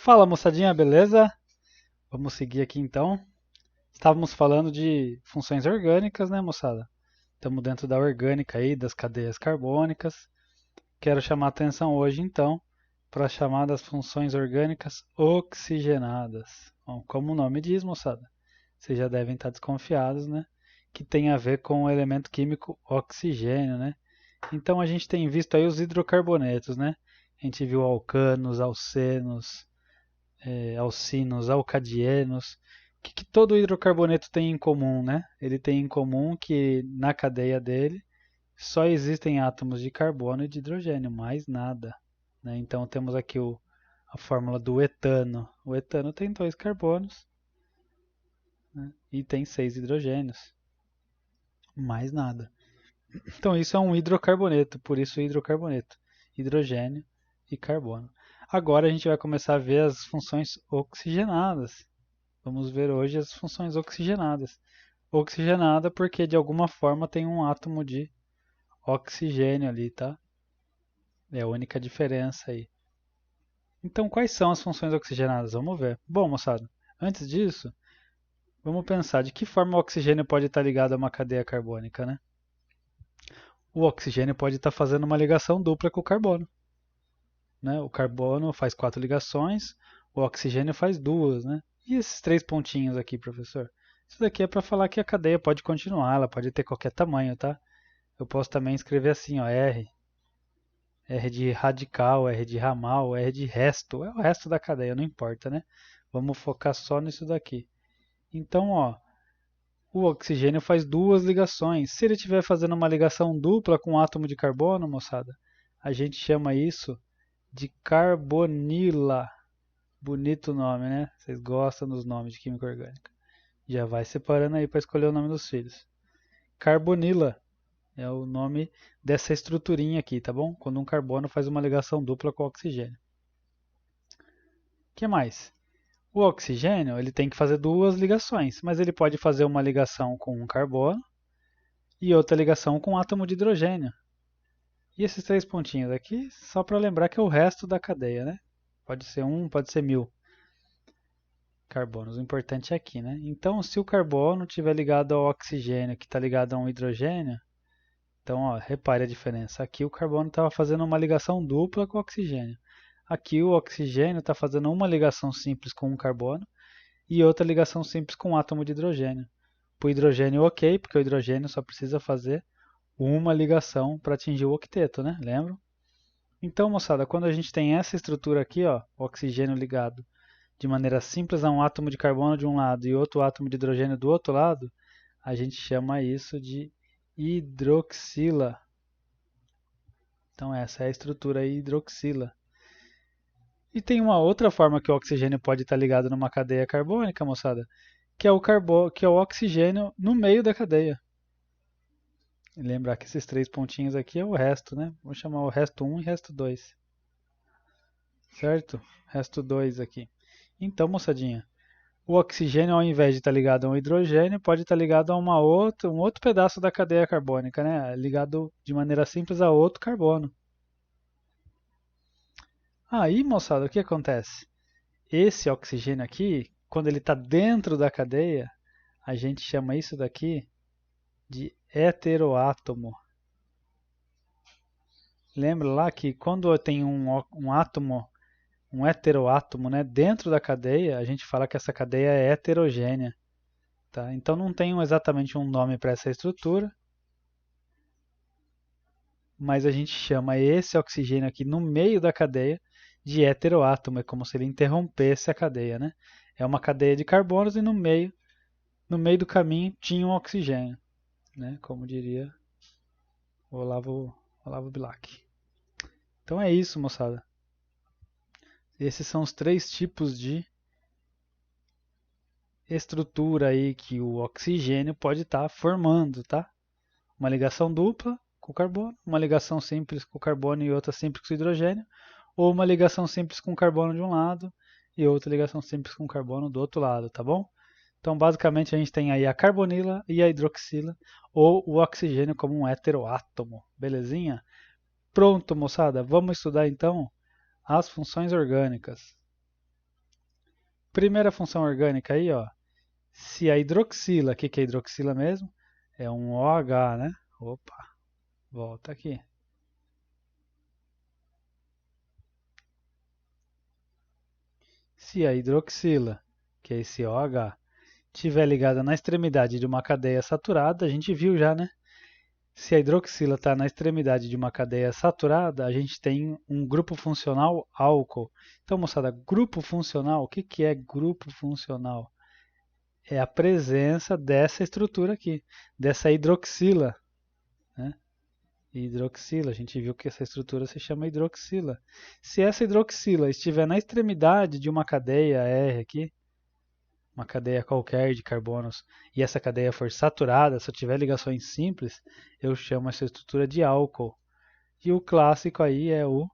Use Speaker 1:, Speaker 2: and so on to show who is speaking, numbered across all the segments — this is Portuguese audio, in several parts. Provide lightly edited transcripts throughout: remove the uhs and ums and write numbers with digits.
Speaker 1: Fala moçadinha, beleza? Vamos seguir aqui então. Estávamos falando de funções orgânicas, né, moçada? Estamos dentro da orgânica aí, das cadeias carbônicas. Quero chamar a atenção hoje então para chamar das funções orgânicas oxigenadas. Bom, como o nome diz, moçada, vocês já devem estar desconfiados, né? Que tem a ver com o elemento químico oxigênio, né? Então a gente tem visto aí os hidrocarbonetos, né? A gente viu alcanos, alcenos, alcinos, alcadienos. O que todo hidrocarboneto tem em comum, né? Ele tem em comum que na cadeia dele só existem átomos de carbono e de hidrogênio, mais nada. Né? Então temos aqui a fórmula do etano. O etano tem dois carbonos, né? E tem seis hidrogênios, mais nada. Então isso é um hidrocarboneto, por isso hidrocarboneto, hidrogênio e carbono. Agora a gente vai começar a ver as funções oxigenadas. Vamos ver hoje as funções oxigenadas. Oxigenada porque de alguma forma tem um átomo de oxigênio ali, tá? É a única diferença aí. Então, quais são as funções oxigenadas? Vamos ver. Bom, moçada, antes disso, vamos pensar de que forma o oxigênio pode estar ligado a uma cadeia carbônica, né? O oxigênio pode estar fazendo uma ligação dupla com o carbono, né? O carbono faz 4 ligações, o oxigênio faz 2, né? E esses 3 pontinhos aqui, professor? Isso daqui é para falar que a cadeia pode continuar, ela pode ter qualquer tamanho, tá? Eu posso também escrever assim, ó, R. R de radical, R de ramal, R de resto. É o resto da cadeia, não importa, né? Vamos focar só nisso daqui. Então, ó, o oxigênio faz 2 ligações. Se ele estiver fazendo uma ligação dupla com um átomo de carbono, moçada, a gente chama isso de carbonila. Bonito nome, né? Vocês gostam dos nomes de química orgânica. Já vai separando aí para escolher o nome dos filhos. Carbonila é o nome dessa estruturinha aqui, tá bom? Quando um carbono faz uma ligação dupla com o oxigênio. O que mais? O oxigênio ele tem que fazer 2 ligações, mas ele pode fazer uma ligação com um carbono e outra ligação com um átomo de hidrogênio. E esses 3 pontinhos aqui, só para lembrar que é o resto da cadeia, né? Pode ser 1, pode ser 1000 carbonos. O importante é aqui, né? Então, se o carbono estiver ligado ao oxigênio, que está ligado a um hidrogênio, então, ó, repare a diferença. Aqui o carbono estava fazendo uma ligação dupla com o oxigênio. Aqui o oxigênio está fazendo uma ligação simples com um carbono e outra ligação simples com um átomo de hidrogênio. Para o hidrogênio, ok, porque o hidrogênio só precisa fazer uma ligação para atingir o octeto, né? Lembram? Então, moçada, quando a gente tem essa estrutura aqui, ó, oxigênio ligado de maneira simples a um átomo de carbono de um lado e outro átomo de hidrogênio do outro lado, a gente chama isso de hidroxila. Então essa é a estrutura hidroxila. E tem uma outra forma que o oxigênio pode estar ligado numa cadeia carbônica, moçada, que é o oxigênio no meio da cadeia. E lembrar que esses 3 pontinhos aqui é o resto, né? Vou chamar o resto 1 e resto 2. Certo? Resto 2 aqui. Então, moçadinha, o oxigênio, ao invés de estar ligado a um hidrogênio, pode estar ligado a um outro pedaço da cadeia carbônica, né? Ligado de maneira simples a outro carbono. Aí, moçada, o que acontece? Esse oxigênio aqui, quando ele está dentro da cadeia, a gente chama isso daqui de heteroátomo. Lembra lá que quando tem um átomo, um heteroátomo, né, dentro da cadeia, a gente fala que essa cadeia é heterogênea. Tá? Então não tem exatamente um nome para essa estrutura, mas a gente chama esse oxigênio aqui no meio da cadeia de heteroátomo. É como se ele interrompesse a cadeia. Né? É uma cadeia de carbonos e no meio do caminho tinha um oxigênio, né? Como diria o Olavo Bilac. Então é isso, moçada. Esses são os 3 tipos de estrutura aí que o oxigênio pode estar formando, tá? Uma ligação dupla com o carbono, uma ligação simples com o carbono e outra simples com o hidrogênio, ou uma ligação simples com o carbono de um lado e outra ligação simples com o carbono do outro lado, tá bom? Então, basicamente, a gente tem aí a carbonila e a hidroxila, ou o oxigênio como um heteroátomo, belezinha? Pronto, moçada, vamos estudar então as funções orgânicas. Primeira função orgânica aí, ó. Se a hidroxila, o que é hidroxila mesmo? É um OH, né? Opa, volta aqui. Se a hidroxila, que é esse OH, estiver ligada na extremidade de uma cadeia saturada, a gente viu já, né? Se a hidroxila está na extremidade de uma cadeia saturada, a gente tem um grupo funcional álcool. Então, moçada, grupo funcional, o que é grupo funcional? É a presença dessa estrutura aqui, dessa hidroxila, né? Hidroxila, a gente viu que essa estrutura se chama hidroxila. Se essa hidroxila estiver na extremidade de uma cadeia R aqui, uma cadeia qualquer de carbonos, e essa cadeia for saturada, se eu tiver ligações simples, eu chamo essa estrutura de álcool. E o clássico aí é o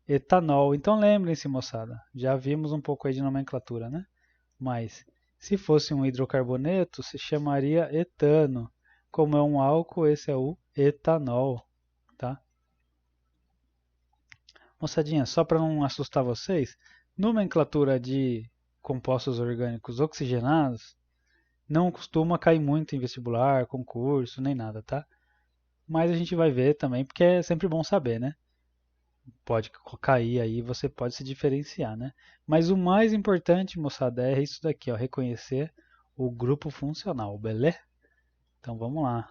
Speaker 1: etanol. Então lembrem-se, moçada, já vimos um pouco aí de nomenclatura, né? Mas se fosse um hidrocarboneto, se chamaria etano. Como é um álcool, esse é o etanol, tá? Moçadinha, só para não assustar vocês, nomenclatura de compostos orgânicos oxigenados não costuma cair muito em vestibular, concurso, nem nada, tá? Mas a gente vai ver também, porque é sempre bom saber, né? Pode cair aí, você pode se diferenciar, né? Mas o mais importante, moçada, é isso daqui, ó, reconhecer o grupo funcional, beleza? Então vamos lá.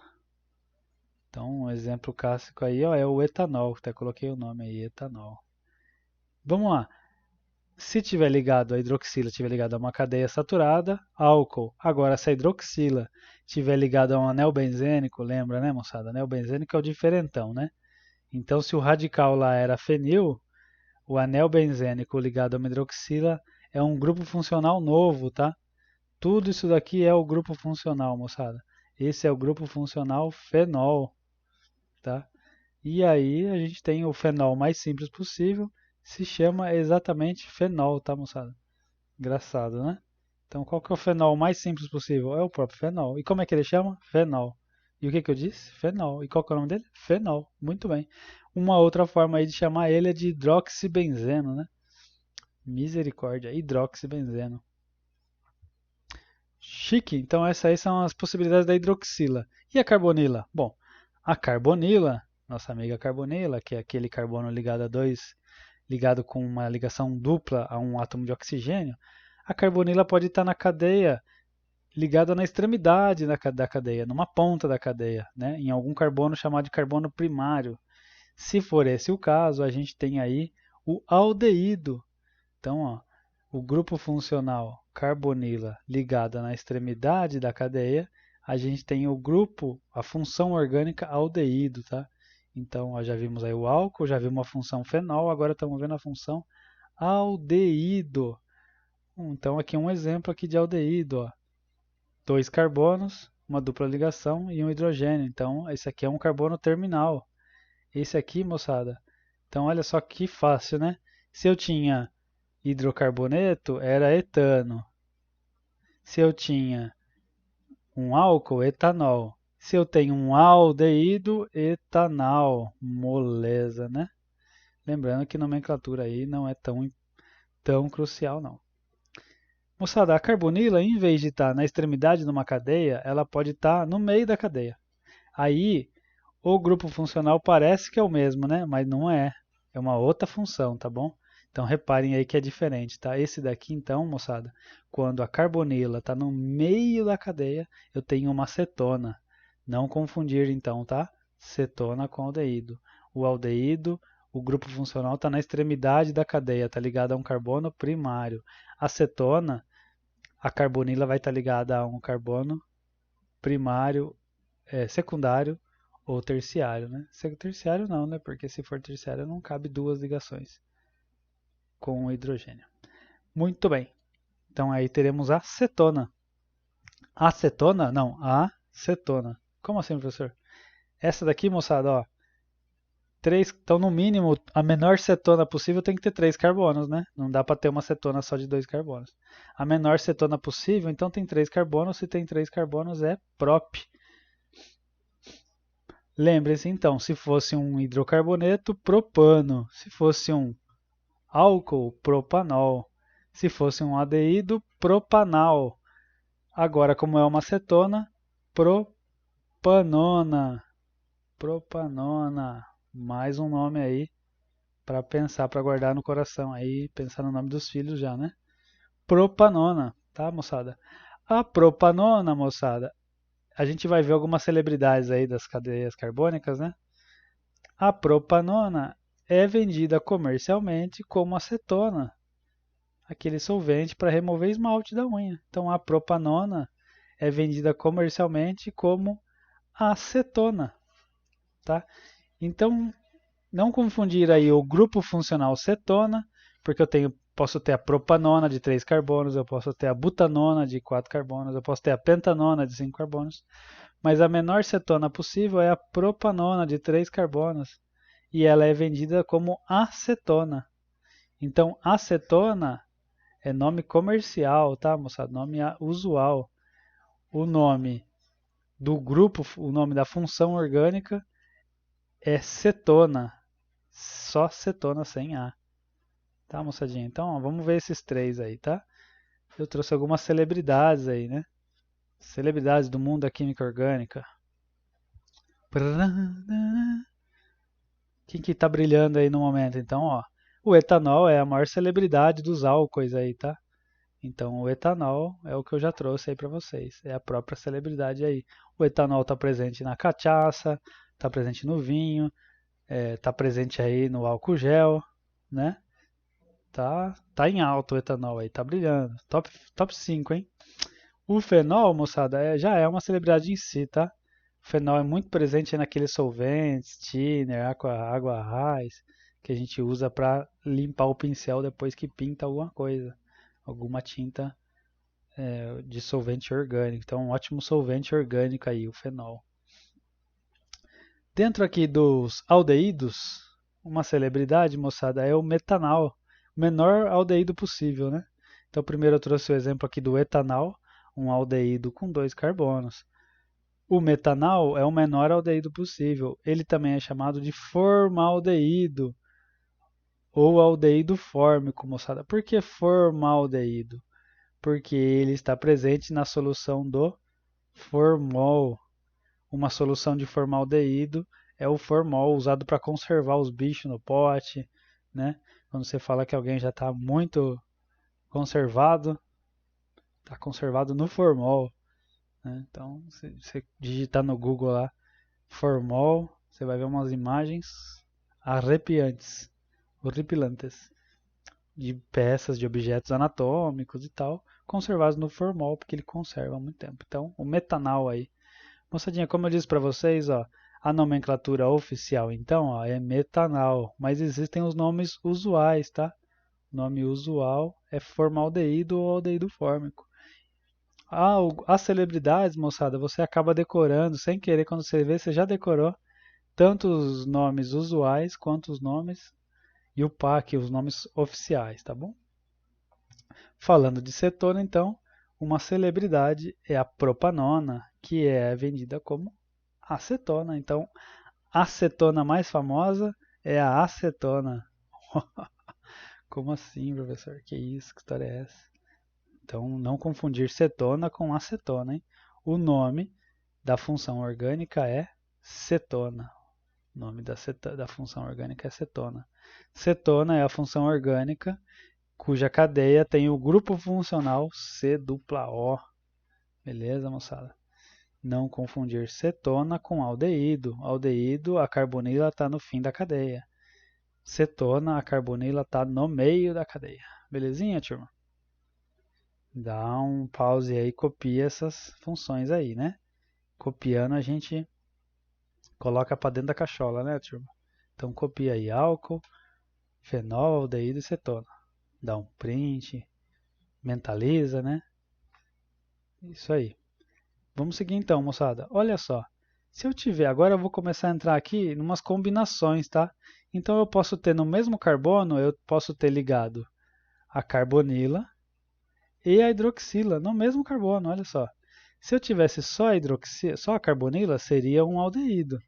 Speaker 1: Então, um exemplo clássico aí, ó, é o etanol, até coloquei o nome aí, etanol. Vamos lá. Se tiver ligado a hidroxila, tiver ligado a uma cadeia saturada, álcool. Agora, se a hidroxila tiver ligado a um anel benzênico, lembra, né, moçada? Anel benzênico é o diferentão, né? Então, se o radical lá era fenil, o anel benzênico ligado a uma hidroxila é um grupo funcional novo, tá? Tudo isso daqui é o grupo funcional, moçada. Esse é o grupo funcional fenol, tá? E aí a gente tem o fenol mais simples possível, se chama exatamente fenol, tá, moçada? Engraçado, né? Então, qual que é o fenol mais simples possível? É o próprio fenol. E como é que ele chama? Fenol. E o que que eu disse? Fenol. E qual que é o nome dele? Fenol. Muito bem. Uma outra forma aí de chamar ele é de hidroxibenzeno, né? Misericórdia, hidroxibenzeno. Chique. Então, essas aí são as possibilidades da hidroxila. E a carbonila? Bom, a carbonila, nossa amiga carbonila, que é aquele carbono ligado a dois, ligado com uma ligação dupla a um átomo de oxigênio, a carbonila pode estar na cadeia ligada na extremidade da cadeia, numa ponta da cadeia, né? Em algum carbono chamado de carbono primário. Se for esse o caso, a gente tem aí o aldeído. Então, ó, o grupo funcional carbonila ligada na extremidade da cadeia, a gente tem o grupo, a função orgânica aldeído, tá? Então, ó, já vimos aí o álcool, já vimos a função fenol, agora estamos vendo a função aldeído. Então, aqui um exemplo aqui de aldeído, ó. Dois carbonos, uma dupla ligação e um hidrogênio. Então, esse aqui é um carbono terminal. Esse aqui, moçada. Então, olha só que fácil, né? Se eu tinha hidrocarboneto, era etano. Se eu tinha um álcool, etanol. Se eu tenho um aldeído, etanal. Moleza, né? Lembrando que nomenclatura aí não é tão crucial, não. Moçada, a carbonila, em vez de estar na extremidade de uma cadeia, ela pode estar no meio da cadeia. Aí, o grupo funcional parece que é o mesmo, né? Mas não é. É uma outra função, tá bom? Então, reparem aí que é diferente, tá? Esse daqui, então, moçada, quando a carbonila está no meio da cadeia, eu tenho uma cetona. Não confundir, então, tá? Cetona com aldeído. O aldeído, o grupo funcional está na extremidade da cadeia, está ligado a um carbono primário. A cetona, a carbonila vai estar ligada a um carbono primário, secundário ou terciário, né? Terciário não, né? Porque se for terciário não cabe duas ligações com o hidrogênio. Muito bem. Então aí teremos a cetona. Acetona? Não, a cetona. Como assim, professor? Essa daqui, moçada, ó. Então, no mínimo, a menor cetona possível tem que ter 3 carbonos, né? Não dá para ter uma cetona só de 2 carbonos. A menor cetona possível, então tem 3 carbonos. Se tem 3 carbonos, é prop. Lembre-se, então, se fosse um hidrocarboneto, propano. Se fosse um álcool, propanol. Se fosse um aldeído, propanal. Agora, como é uma acetona, propanona. Propanona. Mais um nome aí para pensar, para guardar no coração aí, pensar no nome dos filhos já, né? Propanona, tá, moçada? A propanona, moçada, a gente vai ver algumas celebridades aí das cadeias carbônicas, né? A propanona é vendida comercialmente como acetona, aquele solvente para remover esmalte da unha. Então, a propanona é vendida comercialmente como acetona, tá? Então, não confundir aí o grupo funcional cetona, porque posso ter a propanona de 3 carbonos, eu posso ter a butanona de 4 carbonos, eu posso ter a pentanona de 5 carbonos, mas a menor cetona possível é a propanona de 3 carbonos, e ela é vendida como acetona. Então, acetona é nome comercial, tá, moçada? Nome usual. O nome do grupo, o nome da função orgânica é cetona. Só cetona sem A. Tá, moçadinha? Então, ó, vamos ver esses três aí, tá? Eu trouxe algumas celebridades aí, né? Celebridades do mundo da química orgânica. Quem que tá brilhando aí no momento? Então, ó, o etanol é a maior celebridade dos álcoois aí, tá? Então, o etanol é o que eu já trouxe aí para vocês. É a própria celebridade aí. O etanol está presente na cachaça, está presente no vinho, está presente aí no álcool gel, né? Tá em alta o etanol aí, tá brilhando. Top 5, hein? O fenol, moçada, já é uma celebridade em si, tá? O fenol é muito presente aí naqueles solventes, thinner, água raiz, que a gente usa para limpar o pincel depois que pinta alguma coisa, alguma tinta de solvente orgânico. Então, um ótimo solvente orgânico aí, o fenol. Dentro aqui dos aldeídos, uma celebridade, moçada, é o metanal. O menor aldeído possível, né? Então, primeiro eu trouxe o exemplo aqui do etanal, um aldeído com 2 carbonos. O metanal é o menor aldeído possível. Ele também é chamado de formaldeído ou aldeído fórmico, moçada. Por que formaldeído? Porque ele está presente na solução do formol. Uma solução de formaldeído é o formol usado para conservar os bichos no pote, né? Quando você fala que alguém já está muito conservado, está conservado no formol, né? Então, se você digitar no Google lá formol, você vai ver umas imagens arrepiantes, horripilantes, de peças, de objetos anatômicos e tal, conservados no formol, porque ele conserva há muito tempo. Então, o metanal aí. Moçadinha, como eu disse para vocês, ó, a nomenclatura oficial, então, ó, é metanal, mas existem os nomes usuais, tá? O nome usual é formaldeído ou aldeído fórmico. As celebridades, moçada, você acaba decorando, sem querer, quando você vê, você já decorou tanto os nomes usuais quanto os nomes e o PAC, os nomes oficiais, tá bom? Falando de cetona, então, uma celebridade é a propanona, que é vendida como acetona. Então, a acetona mais famosa é a acetona. Como assim, professor? Que isso? Que história é essa? Então, não confundir cetona com acetona, hein? O nome da função orgânica é cetona. O nome da função orgânica é cetona. Cetona é a função orgânica cuja cadeia tem o grupo funcional C-O. Beleza, moçada? Não confundir cetona com aldeído. Aldeído, a carbonila está no fim da cadeia. Cetona, a carbonila está no meio da cadeia. Belezinha, turma? Dá um pause aí e copia essas funções aí, né? Copiando a gente coloca para dentro da cachola, né, turma? Então copia aí álcool, fenol, aldeído e cetona. Dá um print, mentaliza, né? Isso aí. Vamos seguir então, moçada. Olha só. Se eu tiver, agora eu vou começar a entrar aqui em umas combinações, tá? Então eu posso ter no mesmo carbono, eu posso ter ligado a carbonila e a hidroxila no mesmo carbono, olha só. Se eu tivesse só a carbonila, seria um aldeído.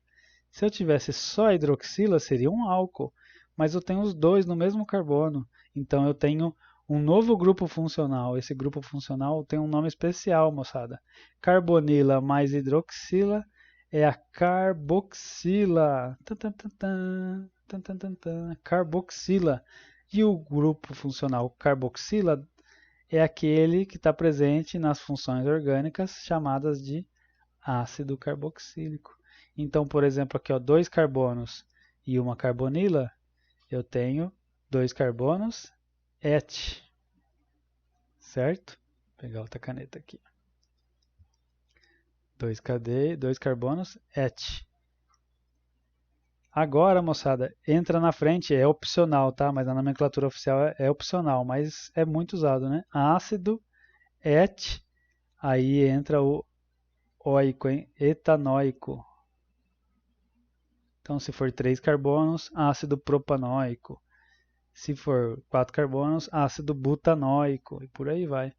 Speaker 1: Se eu tivesse só a hidroxila, seria um álcool. Mas eu tenho os dois no mesmo carbono. Então eu tenho um novo grupo funcional. Esse grupo funcional tem um nome especial, moçada. Carbonila mais hidroxila é a carboxila. Carboxila. E o grupo funcional carboxila é aquele que está presente nas funções orgânicas chamadas de ácido carboxílico. Então, por exemplo, aqui, ó, 2 carbonos e uma carbonila, eu tenho 2 carbonos et, certo? Vou pegar outra caneta aqui. 2 carbonos et. Agora, moçada, entra na frente, é opcional, tá? Mas a nomenclatura oficial é opcional, mas é muito usado, né? Ácido et, aí entra o oico, hein? Etanóico. Então, se for 3 carbonos, ácido propanóico. Se for 4 carbonos, ácido butanóico. E por aí vai.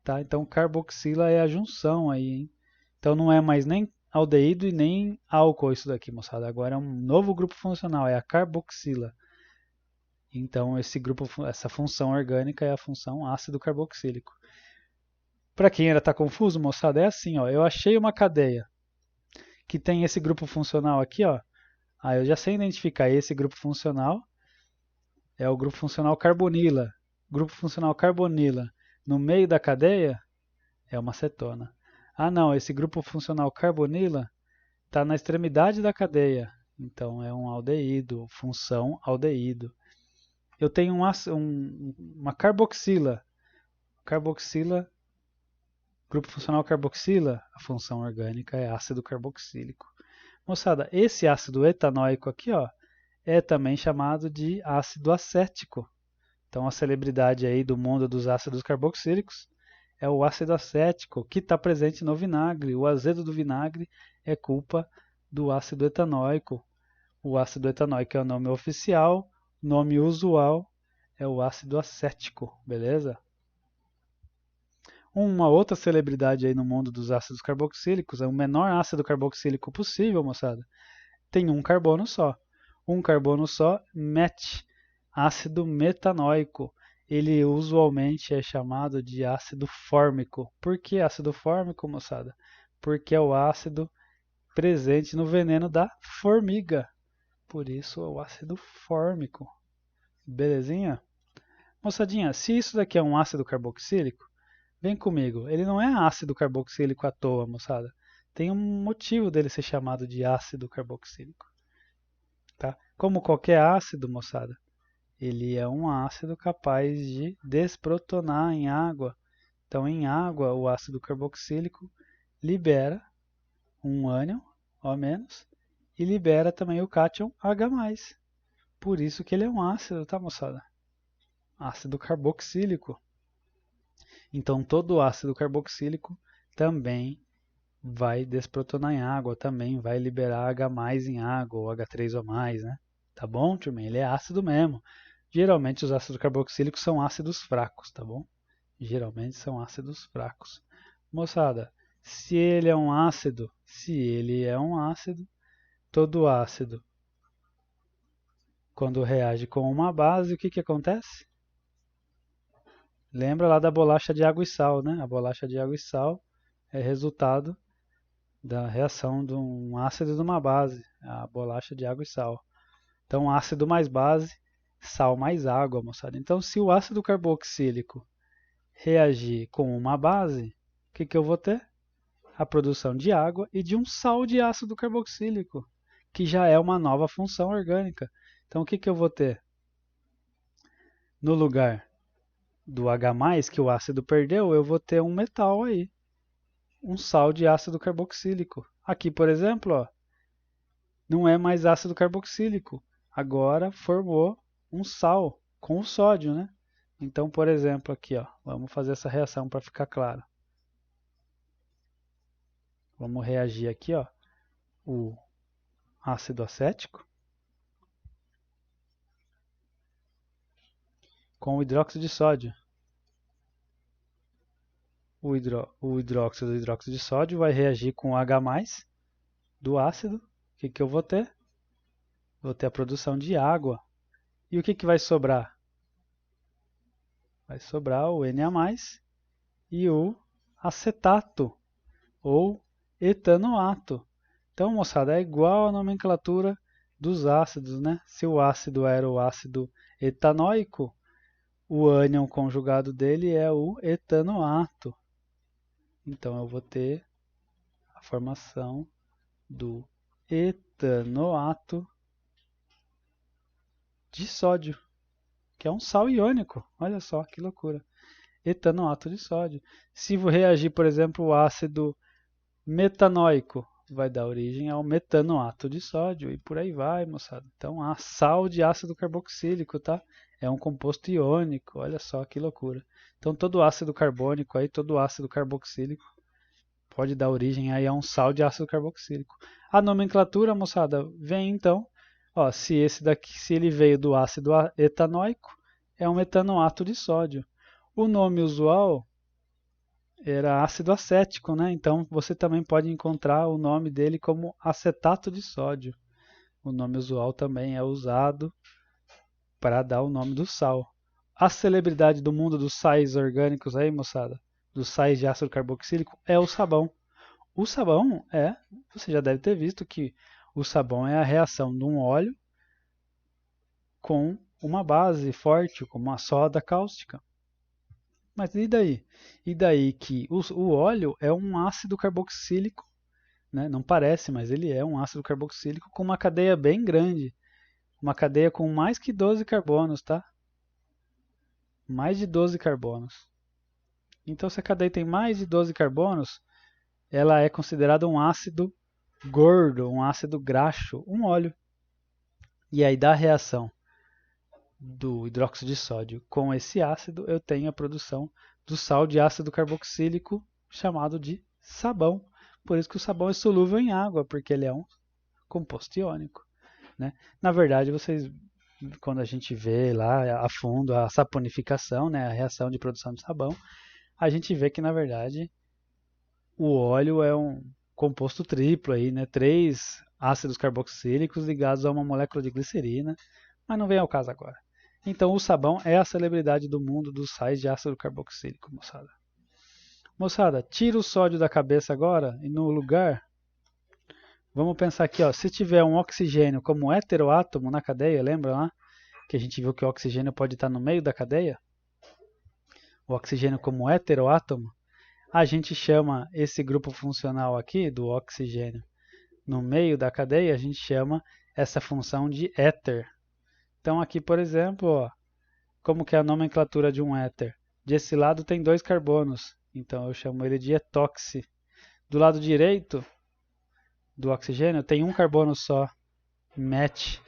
Speaker 1: Tá? Então, carboxila é a junção aí, hein? Então, não é mais nem aldeído e nem álcool isso daqui, moçada. Agora é um novo grupo funcional, é a carboxila. Então, essa função orgânica é a função ácido carboxílico. Para quem ainda está confuso, moçada, é assim, ó. Eu achei uma cadeia que tem esse grupo funcional aqui, ó. Aí eu já sei identificar esse grupo funcional. É o grupo funcional carbonila. Grupo funcional carbonila no meio da cadeia é uma cetona. Ah, não, esse grupo funcional carbonila está na extremidade da cadeia. Então é um aldeído, função aldeído. Eu tenho uma carboxila. Carboxila, grupo funcional carboxila, a função orgânica é ácido carboxílico. Moçada, esse ácido etanóico aqui, ó, é também chamado de ácido acético. Então a celebridade aí do mundo dos ácidos carboxílicos é o ácido acético, que está presente no vinagre. O azedo do vinagre é culpa do ácido etanóico. O ácido etanóico é o nome oficial, nome usual é o ácido acético, beleza? Uma outra celebridade aí no mundo dos ácidos carboxílicos é o menor ácido carboxílico possível, moçada. Tem um carbono só. Um carbono só, MET, ácido metanóico. Ele usualmente é chamado de ácido fórmico. Por que ácido fórmico, moçada? Porque é o ácido presente no veneno da formiga. Por isso é o ácido fórmico. Belezinha? Moçadinha, se isso daqui é um ácido carboxílico, vem comigo. Ele não é ácido carboxílico à toa, moçada. Tem um motivo dele ser chamado de ácido carboxílico. Tá? Como qualquer ácido, moçada, ele é um ácido capaz de desprotonar em água. Então, em água, o ácido carboxílico libera um ânion, O-, e libera também o cátion H+. Por isso que ele é um ácido, tá, moçada? Ácido carboxílico. Então, todo ácido carboxílico também vai desprotonar em água, também vai liberar H+ em água, ou H3O+, né? Tá bom, turminha? Ele é ácido mesmo. Geralmente os ácidos carboxílicos são ácidos fracos, tá bom? Geralmente são ácidos fracos. Moçada, se ele é um ácido, todo ácido, quando reage com uma base, o que que acontece? Lembra lá da bolacha de água e sal, né? A bolacha de água e sal é resultado da reação de um ácido e de uma base, a bolacha de água e sal. Então, ácido mais base, sal mais água, moçada. Então, se o ácido carboxílico reagir com uma base, o que que eu vou ter? A produção de água e de um sal de ácido carboxílico, que já é uma nova função orgânica. Então, o que que eu vou ter? No lugar do H+, que o ácido perdeu, eu vou ter um metal aí, um sal de ácido carboxílico. Aqui, por exemplo, ó, não é mais ácido carboxílico. Agora formou um sal com o sódio, né? Então, por exemplo, aqui, ó, vamos fazer essa reação para ficar claro. Vamos reagir aqui, ó, o ácido acético com o hidróxido de sódio. O hidróxido de sódio vai reagir com o H+ do ácido. O que que eu vou ter? Vou ter a produção de água. E o que que vai sobrar? Vai sobrar o Na+, e o acetato, ou etanoato. Então, moçada, é igual a nomenclatura dos ácidos, né? Se o ácido era o ácido etanóico, o ânion conjugado dele é o etanoato. Então, eu vou ter a formação do etanoato de sódio, que é um sal iônico. Olha só que loucura. Etanoato de sódio. Se reagir, por exemplo, o ácido metanóico, vai dar origem ao metanoato de sódio e por aí vai, moçada. Então, a sal de ácido carboxílico, tá? É um composto iônico, olha só que loucura. Então, todo ácido carbônico aí, todo ácido carboxílico pode dar origem aí a um sal de ácido carboxílico. A nomenclatura, moçada, vem então, ó, se esse daqui, se ele veio do ácido etanóico, é um metanoato de sódio. O nome usual era ácido acético, né? Então você também pode encontrar o nome dele como acetato de sódio. O nome usual também é usado para dar o nome do sal. A celebridade do mundo dos sais orgânicos aí, moçada, dos sais de ácido carboxílico, é o sabão. O sabão você já deve ter visto que o sabão é a reação de um óleo com uma base forte, como a soda cáustica. Mas e daí? E daí que o óleo é um ácido carboxílico, né? Não parece, mas ele é um ácido carboxílico com uma cadeia bem grande. Uma cadeia com mais que 12 carbonos, tá? Mais de 12 carbonos. Então, se a cadeia tem mais de 12 carbonos, ela é considerada um ácido gordo, um ácido graxo, um óleo. E aí, da reação do hidróxido de sódio com esse ácido, eu tenho a produção do sal de ácido carboxílico, chamado de sabão. Por isso que o sabão é solúvel em água, porque ele é um composto iônico, né? Na verdade, quando a gente vê lá a fundo a saponificação, né, a reação de produção de sabão, a gente vê que, na verdade, o óleo é um composto triplo, aí, né? 3 ácidos carboxílicos ligados a uma molécula de glicerina, mas não vem ao caso agora. Então, o sabão é a celebridade do mundo dos sais de ácido carboxílico, moçada. Moçada, tira o sódio da cabeça agora e no lugar, vamos pensar aqui, ó, se tiver um oxigênio como heteroátomo na cadeia, lembra lá que a gente viu que o oxigênio pode estar no meio da cadeia? O oxigênio como heteroátomo, a gente chama esse grupo funcional aqui do oxigênio no meio da cadeia, a gente chama essa função de éter. Então aqui, por exemplo, ó, como que é a nomenclatura de um éter? Desse lado tem 2 carbonos, então eu chamo ele de etóxi. Do lado direito do oxigênio tem um carbono só, met,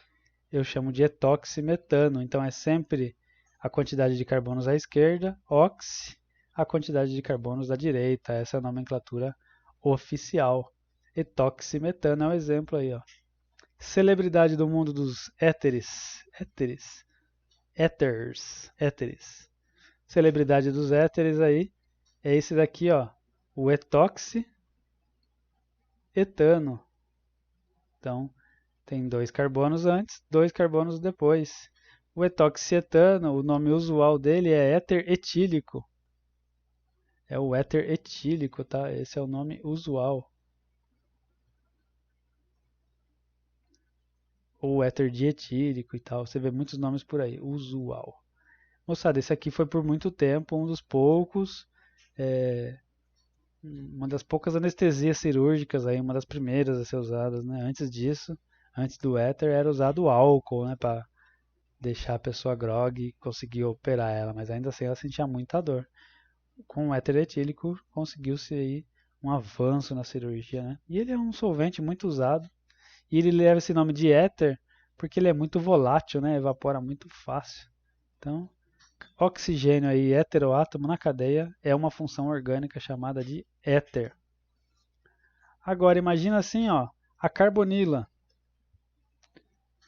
Speaker 1: eu chamo de etoximetano. Então é sempre a quantidade de carbonos à esquerda, oxi, a quantidade de carbonos à direita. Essa é a nomenclatura oficial. Etoximetano é o exemplo aí, ó. Celebridade do mundo dos éteres. Celebridade dos éteres aí é esse daqui, ó, o etoxietano. Então, tem 2 carbonos antes, 2 carbonos depois. O etoxietano, o nome usual dele é éter etílico. É o éter etílico, tá? Esse é o nome usual. Ou éter dietílico e tal. Você vê muitos nomes por aí. Usual. Moçada, esse aqui foi por muito tempo um dos poucos, uma das poucas anestesias cirúrgicas aí, uma das primeiras a ser usadas, né? Antes disso, antes do éter, era usado álcool, né, para deixar a pessoa grogue e conseguir operar ela, mas ainda assim ela sentia muita dor. Com o éter etílico conseguiu-se aí um avanço na cirurgia, né? E ele é um solvente muito usado e ele leva esse nome de éter porque ele é muito volátil, né? Evapora muito fácil. Então, oxigênio aí, heteroátomo na cadeia, é uma função orgânica chamada de éter. Agora, imagina assim, ó, a carbonila.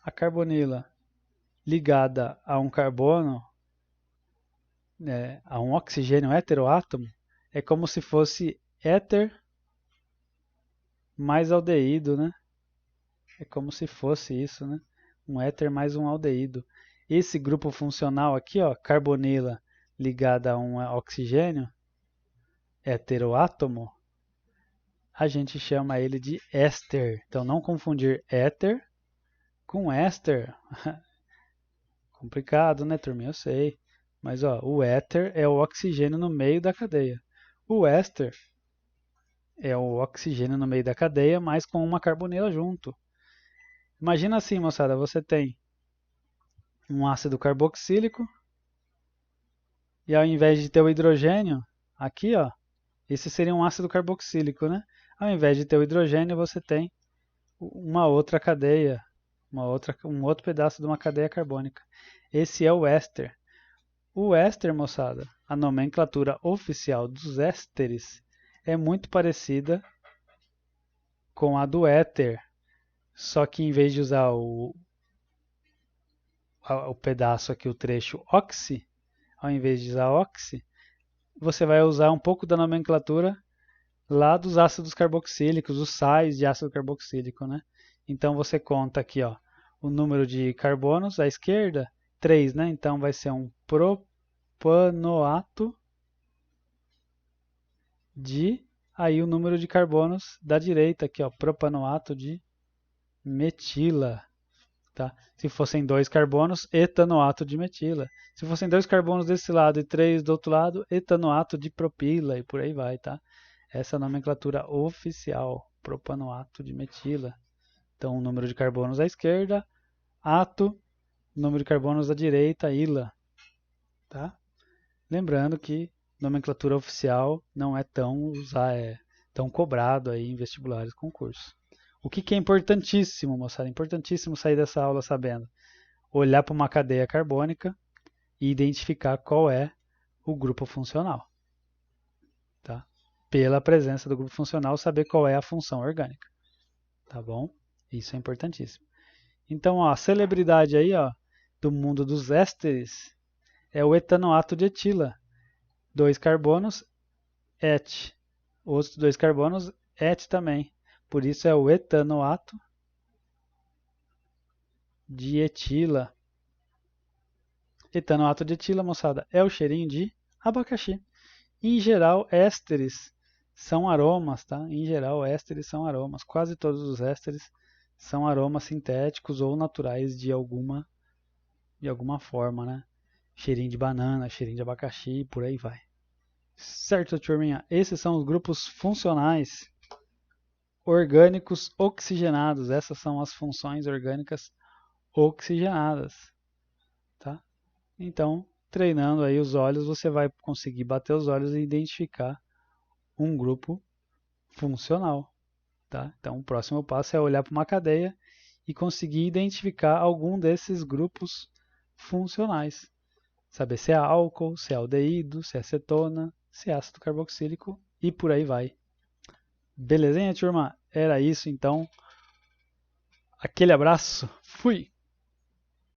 Speaker 1: A carbonila ligada a um carbono, a um oxigênio heteroátomo, é como se fosse éter mais aldeído, né? É como se fosse isso, né? Um éter mais um aldeído. Esse grupo funcional aqui, ó, carbonila, ligada a um oxigênio, heteroátomo, a gente chama ele de éster. Então não confundir éter com éster. Complicado, né, turminha? Eu sei. Mas ó, o éter é o oxigênio no meio da cadeia. O éster é o oxigênio no meio da cadeia, mas com uma carbonila junto. Imagina assim, moçada, você tem um ácido carboxílico e ao invés de ter o hidrogênio, aqui ó, esse seria um ácido carboxílico, né? Ao invés de ter o hidrogênio, você tem uma outra cadeia, um outro pedaço de uma cadeia carbônica. Esse é o éster. O éster, moçada, a nomenclatura oficial dos ésteres é muito parecida com a do éter, só que em vez de usar o pedaço aqui, o trecho oxi, ao invés de usar oxi, você vai usar um pouco da nomenclatura lá dos ácidos carboxílicos, os sais de ácido carboxílico, né? Então você conta aqui, ó, o número de carbonos à esquerda, 3, né? Então vai ser um propanoato de, aí o número de carbonos da direita aqui, ó, propanoato de metila. Tá? Se fossem 2 carbonos, etanoato de metila. Se fossem 2 carbonos desse lado e 3 do outro lado, etanoato de propila e por aí vai, tá? Essa é a nomenclatura oficial, propanoato de metila. Então, o número de carbonos à esquerda, ato, número de carbonos à direita, ila, tá? Lembrando que nomenclatura oficial não é tão cobrado aí em vestibulares, concursos. O que é importantíssimo, moçada? Importantíssimo sair dessa aula sabendo. Olhar para uma cadeia carbônica e identificar qual é o grupo funcional. Tá? Pela presença do grupo funcional, saber qual é a função orgânica. Tá bom? Isso é importantíssimo. Então, ó, a celebridade aí, ó, do mundo dos ésteres é o etanoato de etila. 2 carbonos, et. Outros 2 carbonos, et também. Por isso é o etanoato de etila. Etanoato de etila, moçada, é o cheirinho de abacaxi. Em geral, ésteres são aromas, tá? Em geral, ésteres são aromas. Quase todos os ésteres são aromas sintéticos ou naturais de alguma forma, né? Cheirinho de banana, cheirinho de abacaxi, por aí vai. Certo, turminha? Esses são os grupos funcionais orgânicos oxigenados. Essas são as funções orgânicas oxigenadas, tá? Então, treinando aí os olhos, você vai conseguir bater os olhos e identificar um grupo funcional, tá? Então, o próximo passo é olhar para uma cadeia e conseguir identificar algum desses grupos funcionais. Saber se é álcool, se é aldeído, se é acetona, se é ácido carboxílico e por aí vai. Belezinha, turma? Era isso então. Aquele abraço. Fui!